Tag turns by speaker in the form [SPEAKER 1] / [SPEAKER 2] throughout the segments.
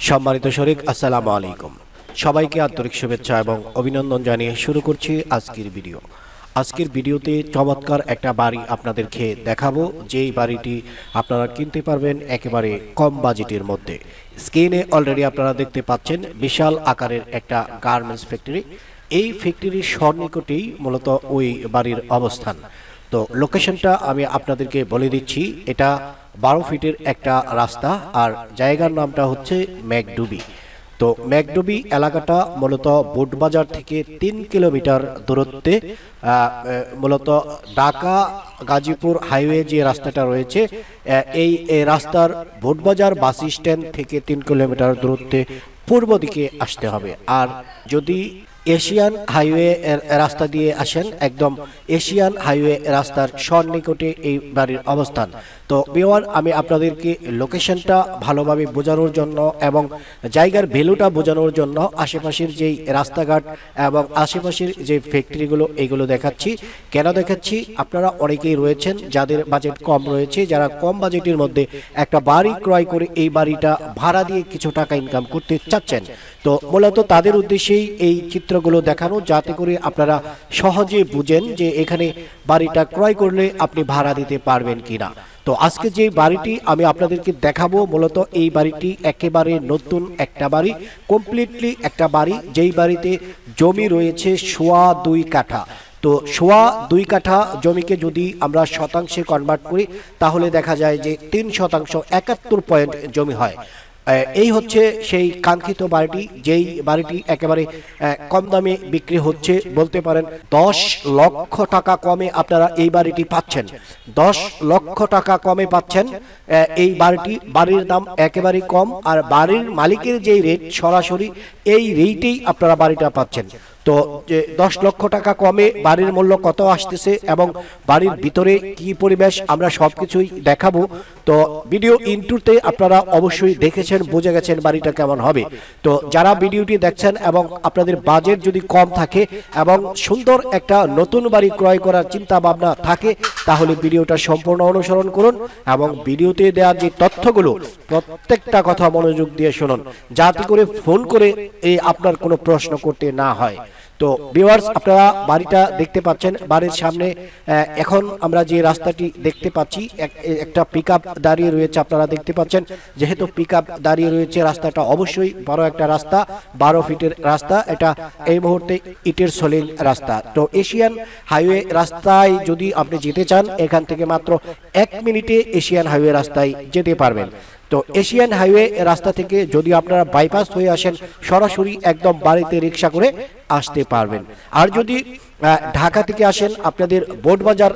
[SPEAKER 1] সম্মানিত শরীক, আসসালামু আলাইকুম। সবাইকে আন্তরিক শুভেচ্ছা এবং অভিনন্দন জানিয়ে শুরু করছি আজকের ভিডিও। আজকের ভিডিওতে চমৎকার একটা বাড়ি আপনাদেরকে দেখাবো, যেই বাড়িটি আপনারা কিনতে পারবেন একেবারে কম বাজেটের মধ্যে। স্ক্রিনে অলরেডি আপনারা দেখতে পাচ্ছেন বিশাল আকারের একটা গার্মেন্টস ফ্যাক্টরি। এই ফ্যাক্টরির সন্নিকটেই মূলত ওই বাড়ির অবস্থান। তো লোকেশনটা আমি আপনাদেরকে বলে দিচ্ছি। এটা 12 ফিটের একটা রাস্তা, আর জায়গার নামটা হচ্ছে ম্যাকডুবি। তো ম্যাকডুবি এলাকাটা মূলত বোটবাজার থেকে 3 কিলোমিটার দূরত্বে, মূলত ঢাকা গাজীপুর হাইওয়ে যে রাস্তাটা রয়েছে, এই রাস্তার বোটবাজার বাস স্ট্যান্ড থেকে 3 কিলোমিটার দূরত্বে পূর্ব দিকে আসতে হবে। আর যদি এশিয়ান হাইওয়ে রাস্তা দিয়ে আসেন, একদম এশিয়ান হাইওয়ে রাস্তার সন্নিকটে এই বাড়ির অবস্থান। তো বিওয়ার, আমি আপনাদেরকে লোকেশনটা ভালোভাবে বোঝানোর জন্য এবং জায়গার ভ্যালুটা বোঝানোর জন্য আশেপাশের যেই রাস্তাঘাট এবং আশেপাশের যে ফ্যাক্টরিগুলো, এইগুলো দেখাচ্ছি। কেন দেখাচ্ছি? আপনারা অনেকেই রয়েছেন যাদের বাজেট কম রয়েছে, যারা কম বাজেটের মধ্যে একটা বাড়ি ক্রয় করে এই বাড়িটা ভাড়া দিয়ে কিছু টাকা ইনকাম করতে চাচ্ছেন। তো মূলত তাদের উদ্দেশ্যেই এই চিত্রগুলো দেখানো, যাতে করে আপনারা সহজে বুঝেন যে এখানে বাড়িটা ক্রয় করলে আপনি ভাড়া দিতে পারবেন কিনা। তো আজকে যে বাড়িটি আমি আপনাদেরকে দেখাবো, মূলত এই বাড়িটি একেবারে নতুন একটা বাড়ি, কমপ্লিটলি একটা বাড়ি, যেই বাড়িতে জমি রয়েছে 2.25 কাঠা। তো 2.25 কাঠা জমিকে যদি আমরা শতাংশে কনভার্ট করি, তাহলে দেখা যায় যে 3% 71 পয়েন্ট জমি হয়। এই হচ্ছে সেই কাঙ্ক্ষিত বাড়িটি, যেই বাড়িটি একেবারে কম দামে বিক্রি হচ্ছে। বলতে পারেন 10 লক্ষ টাকা কমে আপনারা এই বাড়িটি পাচ্ছেন। 10 লক্ষ টাকা কমে পাচ্ছেন এই বাড়িটি। বাড়ির দাম একেবারে কম, আর বাড়ির মালিকের যেই রেট, সরাসরি এই রেটেই আপনারা বাড়িটা পাচ্ছেন। তো 10 লক্ষ টাকা কমে বাড়ির মূল্য কত আসতেছে এবং বাড়ির ভিতরে কি পরিবেশ, আমরা সবকিছুই দেখাবো। তো ভিডিও ইন্ট্রোতে আপনারা অবশ্যই দেখেছেন, বুঝে গেছেন বাড়িটা কেমন হবে। তো যারা ভিডিওটি দেখছেন এবং আপনাদের বাজেট যদি কম থাকে এবং সুন্দর একটা নতুন বাড়ি ক্রয় করার চিন্তা ভাবনা থাকে, তাহলে ভিডিওটা সম্পূর্ণ অনুসরণ করুন এবং ভিডিওতে দেওয়া যে তথ্যগুলো, প্রত্যেকটা কথা মনোযোগ দিয়ে শুনুন, যাতে করে ফোন করে আপনার কোনো প্রশ্ন করতে না হয়। তো ভিউয়ার্স, আপনারা বাড়িটা দেখতে পাচ্ছেন। বাড়ির সামনে এখন আমরা যে রাস্তাটি দেখতে পাচ্ছি, একটা পিকআপ দাঁড়িয়ে রয়েছে। আপনারা দেখতে পাচ্ছেন, যেহেতু পিকআপ দাঁড়িয়ে রয়েছে, রাস্তাটা অবশ্যই বড় একটা রাস্তা, 12 ফিটের রাস্তা। এটা এই মুহূর্তে ইটের সলিল রাস্তা। তো এশিয়ান হাইওয়ে রাস্তায় যদি আপনি যেতে চান, এখান থেকে মাত্র 1 মিনিটে এশিয়ান হাইওয়ে রাস্তায় যেতে পারবেন। তো এশিয়ান হাইওয়ে রাস্তা থেকে যদি আপনারা বাইপাস হয়ে আসেন, সরাসরি একদম বাড়িতে রিক্সা করে আসতে পারবেন। আর যদি ঢাকা থেকে আসেন, আপনাদের বোটবাজার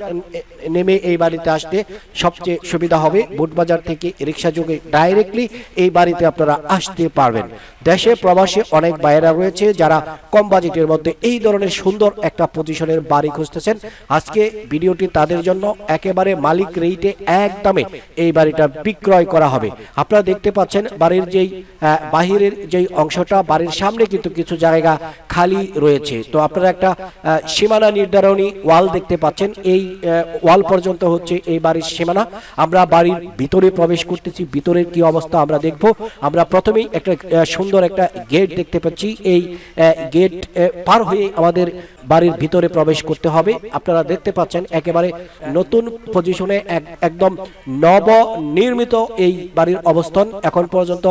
[SPEAKER 1] নেমে এই বাড়িতে আসতে সবচেয়ে সুবিধা হবে। বোটবাজার থেকে রিক্সা যোগে ডাইরেক্টলি এই বাড়িতে আপনারা আসতে পারবেন। দেশে প্রবাসে অনেক ভাইয়েরা রয়েছে যারা কম বাজেটের মধ্যে এই ধরনের সুন্দর একটা পজিশনের বাড়ি খুঁজতেছেন। আজকে ভিডিওটি তাদের জন্য একেবারে মালিক রেটে একদমে এই বাড়িটা বিক্রয় করা হবে। আপনারা দেখতে পাচ্ছেন বাড়ির যেই বাহিরের যেই অংশটা, বাড়ির সামনে কিন্তু কিছু জায়গা খালি রয়েছে। তো আপনারা একটা সীমানা নির্ধারণী ওয়াল দেখতে পাচ্ছেন। এই ওয়াল পর্যন্ত হচ্ছে এই বাড়ির সীমানা। আমরা বাড়ির ভিতরে প্রবেশ করতেছি, ভিতরের কি অবস্থা আমরা দেখব। আমরা প্রথমেই একটা সুন্দর একটা গেট দেখতে পাচ্ছি। এই গেট পার হয়ে আমাদের বাড়ির ভিতরে প্রবেশ করতে হবে। আপনারা দেখতে পাচ্ছেন একেবারে নতুন পজিশনে, একদম নবনির্মিত এই বাড়ির অবস্থান। এখন পর্যন্ত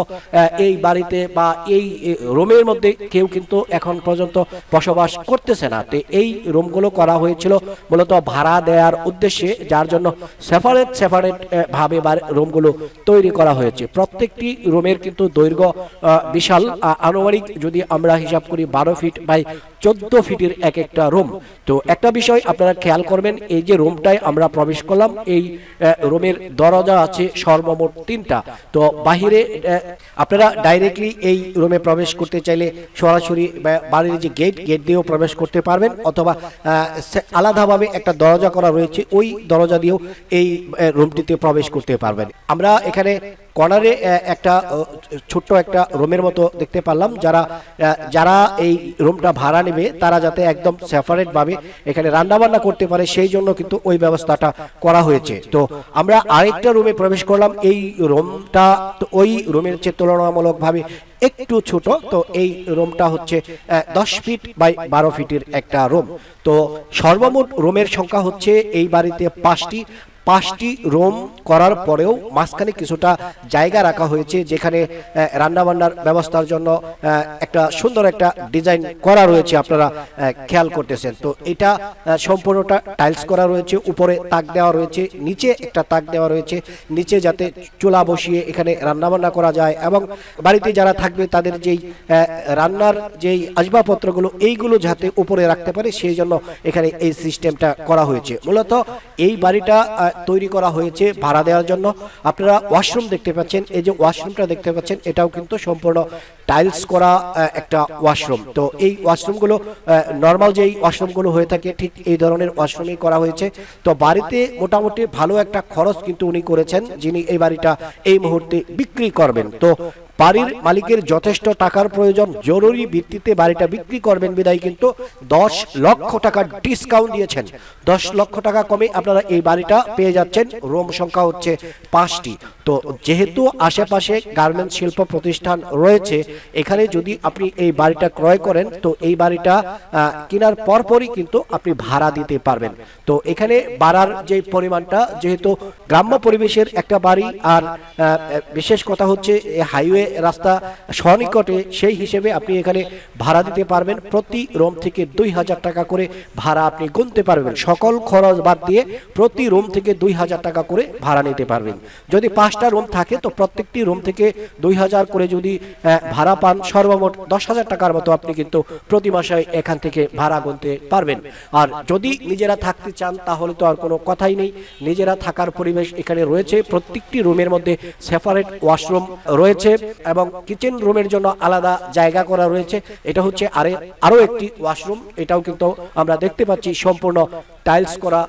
[SPEAKER 1] এই বাড়িতে বা এই রুমের মধ্যে কেউ কিন্তু এখন পর্যন্ত বসবাস করতেছে না। তো এই রুমগুলো করা হয়েছিল মূলত ভাড়া দেওয়ার উদ্দেশ্যে, যার জন্য সেপারেট ভাবে রুমগুলো তৈরি করা হয়েছে। প্রত্যেকটি রুমের কিন্তু দৈর্ঘ্য বিশাল, আনুমানিক যদি আমরা হিসাব করি 12 ফিট বাই 14 ফিটের এক একটা রুম। তো একটা বিষয় আপনারা খেয়াল করবেন, এই যে রুমটায় আমরা প্রবেশ করলাম, এই রুমের দরজা আছে সর্বমোট 3টা। তো বাহিরে আপনারা ডাইরেক্টলি এই রুমে প্রবেশ করতে চাইলে সরাসরি বাড়ির যে গেট দিয়েও প্রবেশ করতে পারবেন, অথবা আলাদাভাবে একটা দরজা করা রয়েছে, ওই দরজা দিয়েও এই রুমটিতে প্রবেশ করতে পারবেন। আমরা এখানে কর্নারে একটা ছোট্ট একটা রুমের মতো দেখতে পারলাম। যারা এই রুমটা ভাড়া নেবে তারা যাতে একদম সেপারেট ভাবে এখানে রান্না বান্না করতে পারে সেই জন্য কিন্তু ওই ব্যবস্থাটা করা হয়েছে। তো আমরা আরেকটা রুমে প্রবেশ করলাম। এই রুমটা তো ওই রুমের চেয়ে তুলনামূলকভাবে একটু ছোট। তো এই রুমটা হচ্ছে 10 ফিট বাই 12 ফিটের একটা রুম। তো সর্বমোট রুমের সংখ্যা হচ্ছে এই বাড়িতে 5টি রুম করার পরেও মাঝখানে কিছুটা জায়গা রাখা হয়েছে যেখানে রান্নাবান্নার ব্যবস্থার জন্য একটা সুন্দর একটা ডিজাইন করা রয়েছে, আপনারা খেয়াল করতেছেন। তো এটা সম্পূর্ণটা টাইলস করা রয়েছে, উপরে তাক দেওয়া রয়েছে, নিচে একটা তাক দেওয়া রয়েছে, নিচে যাতে চুলা বসিয়ে এখানে রান্নাবান্না করা যায় এবং বাড়িতে যারা থাকবে তাদের যেই রান্নার যেই আসবাবপত্রগুলো এইগুলো যাতে উপরে রাখতে পারে সেই জন্য এখানে এই সিস্টেমটা করা হয়েছে। মূলত এই বাড়িটা তৈরি করা হয়েছে ভাড়া দেওয়ার জন্য। আপনারা ওয়াশরুম দেখতে পাচ্ছেন, এই যে ওয়াশরুমটা দেখতে পাচ্ছেন এটাও কিন্তু সম্পূর্ণ টাইলস করা একটা ওয়াশরুম। তো এই ওয়াশরুমগুলো নর্মাল যেই ওয়াশরুমগুলো হয়ে থাকে ঠিক এই ধরনের ওয়াশরুমই করা হয়েছে। তো বাড়িতে মোটামুটি ভালো একটা খরচ কিন্তু উনি করেছেন যিনি এই বাড়িটা এই মুহূর্তে বিক্রি করবেন। তো বাড়ির মালিকের যথেষ্ট টাকার প্রয়োজন, জরুরি ভিত্তিতে বাড়িটা বিক্রি করবেন বিদায় কিন্তু 10 লক্ষ টাকা ডিসকাউন্ট দিয়েছেন। 10 লক্ষ টাকা কমে আপনারা এই বাড়িটা পেয়ে যাচ্ছেন। রুম সংখ্যা হচ্ছে 5টি। তো যেহেতু আশেপাশে গার্মেন্টস শিল্প প্রতিষ্ঠান রয়েছে, এখানে যদি আপনি এই বাড়িটা ক্রয় করেন তো এই বাড়িটা কেনার পরপরই কিন্তু আপনি ভাড়া দিতে পারবেন। তো এখানে ভাড়ার যে পরিমাণটা, যেহেতু গ্রাম্য পরিবেশের একটা বাড়ি আর বিশেষ কথা হচ্ছে হাইওয়ে রাস্তা সনিকটে, সেই হিসেবে আপনি এখানে ভাড়া দিতে পারবেন। প্রতি রুম থেকে 2000 টাকা করে ভাড়া আপনি গুনতে পারবেন। সকল খরচ বাদ দিয়ে প্রতি রুম থেকে 2000 টাকা করে ভাড়া নিতে পারবেন। যদি 5টা রুম থাকে তো প্রত্যেকটি রুম থেকে 2000 করে যদি ভাড়া পান, সর্বমোট 10,000 টাকার মতো আপনি কিন্তু প্রতি মাসে এখান থেকে ভাড়া গুনতে পারবেন। আর যদি নিজেরা থাকতে চান তাহলে তো আর কোনো কথাই নেই, নিজেরা থাকার পরিবেশ এখানে রয়েছে। প্রত্যেকটি রুমের মধ্যে সেপারেট ওয়াশরুম রয়েছে এবং কিচেন রুমের জন্য আলাদা জায়গা করা রয়েছে। এটা হচ্ছে আরো একটি ওয়াশরুম, এটাও কিন্তু আমরা দেখতে পাচ্ছি সম্পূর্ণ টাইলস করা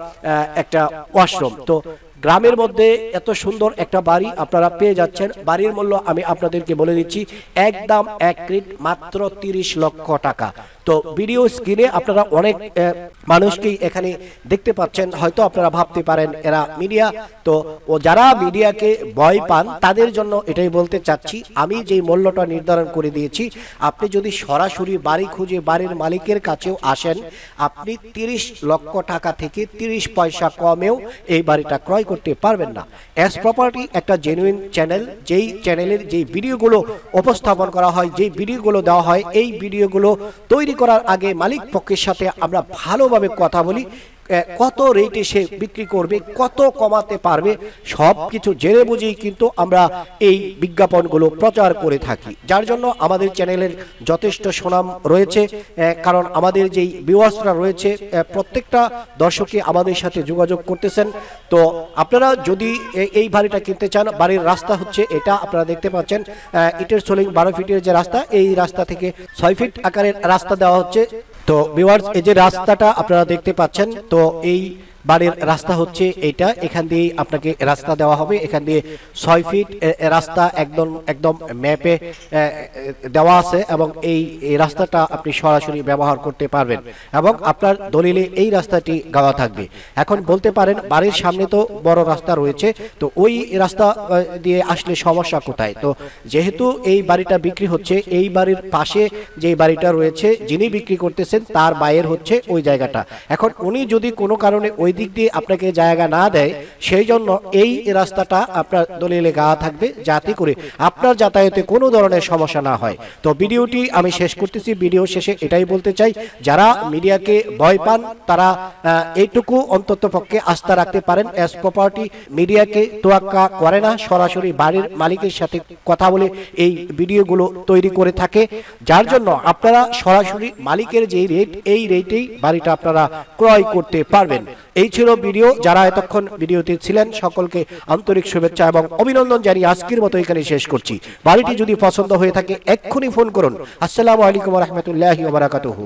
[SPEAKER 1] একটা ওয়াশরুম। তো গ্রামের মধ্যে এত সুন্দর একটা বাড়ি আপনারা পেয়ে যাচ্ছেন। বাড়ির মূল্য আমি আপনাদেরকে বলে দিচ্ছি, একদম 1 ক্রিট মাত্র 30 লক্ষ টাকা। তো ভিডিও স্ক্রিনে আপনারা অনেক মানুষকেই এখানে দেখতে পাচ্ছেন, হয়তো আপনারা ভাবতে পারেন এরা মিডিয়া। তো যারা মিডিয়াকে ভয় পান তাদের জন্য এটাই বলতে চাচ্ছি, আমি যেই মূল্যটা নির্ধারণ করে দিয়েছি, আপনি যদি সরাসরি বাড়ি খুঁজে বাড়ির মালিকের কাছেও আসেন, আপনি 30 লক্ষ টাকা থেকে 30 পয়সা কমেও এই বাড়িটা ক্রয় করতে পারবেন না। এস প্রপার্টি একটা জেনুইন চ্যানেল, যেই চ্যানেলের যেই ভিডিওগুলো উপস্থাপন করা হয়, যেই ভিডিওগুলো দেওয়া হয়, এই ভিডিওগুলো তৈরি করার আগে মালিক পক্ষের সাথে আমরা ভালোভাবে কথা বলি। কত রেটে সে বিক্রি করবে, কত কমাতে পারবে, সব কিছু জেনে বুঝেই কিন্তু আমরা এই বিজ্ঞাপনগুলো প্রচার করে থাকি, যার জন্য আমাদের চ্যানেলের যথেষ্ট সুনাম রয়েছে। কারণ আমাদের যেই ভিউয়ার্সরা রয়েছে প্রত্যেকটা দর্শকই আমাদের সাথে যোগাযোগ করতেছেন। তো আপনারা যদি এই বাড়িটা কিনতে চান, বাড়ির রাস্তা হচ্ছে এটা, আপনারা দেখতে পাচ্ছেন ইটের সোলিং 12 ফিটের যে রাস্তা, এই রাস্তা থেকে 6 ফিট আকারের রাস্তা দেওয়া হচ্ছে। তো ভিউয়ার্স, এই যে রাস্তাটা আপনারা দেখতে পাচ্ছেন, তো এই বাড়ির রাস্তা হচ্ছে এটা, এখান দিয়ে আপনাকে রাস্তা দেওয়া হবে। এখান দিয়ে 6 ফিট রাস্তা একদম ম্যাপে দেওয়া আছে এবং এই রাস্তাটা আপনি সরাসরি ব্যবহার করতে পারবেন এবং আপনার দলিলে এই রাস্তাটি গাওয়া থাকবে। এখন বলতে পারেন বাড়ির সামনে তো বড় রাস্তা রয়েছে, তো ওই রাস্তা দিয়ে আসলে সমস্যা কোথায়? তো যেহেতু এই বাড়িটা বিক্রি হচ্ছে, এই বাড়ির পাশে যে বাড়িটা রয়েছে যিনি বিক্রি করতেছেন তার বাইরের হচ্ছে ওই জায়গাটা। এখন উনি যদি কোনো কারণে ওই দিক দিয়ে আপনাকে জায়গা না দেয়, সেই জন্য এই রাস্তাটা আপনার দলিলে গাওয়া থাকবে যাতে করে আপনার যাতায়াতে কোনো ধরনের সমস্যা না হয়। তো ভিডিওটি আমি শেষ করতেছি। ভিডিও শেষে এটাই বলতে চাই, যারা মিডিয়াকে ভয় পান তারা এইটুকু অন্তত পক্ষে আস্থা রাখতে পারেন, এস প্রপার্টি মিডিয়াকে তোয়াক্কা করে না, সরাসরি বাড়ির মালিকের সাথে কথা বলে এই ভিডিওগুলো তৈরি করে থাকে, যার জন্য আপনারা সরাসরি মালিকের যেই রেট, এই রেটেই বাড়িটা আপনারা ক্রয় করতে পারবেন। এই ছিল ভিডিও। যারা এতক্ষণ ভিডিওতে ছিলেন সকলকে আন্তরিক শুভেচ্ছা এবং অভিনন্দন জানিয়ে আজকের মতো এখানে শেষ করছি। বাড়িটি যদি পছন্দ হয়ে থাকে এক্ষুনি ফোন করুন। আসসালামু আলাইকুম ওয়া রাহমাতুল্লাহি ওয়া বারাকাতুহু।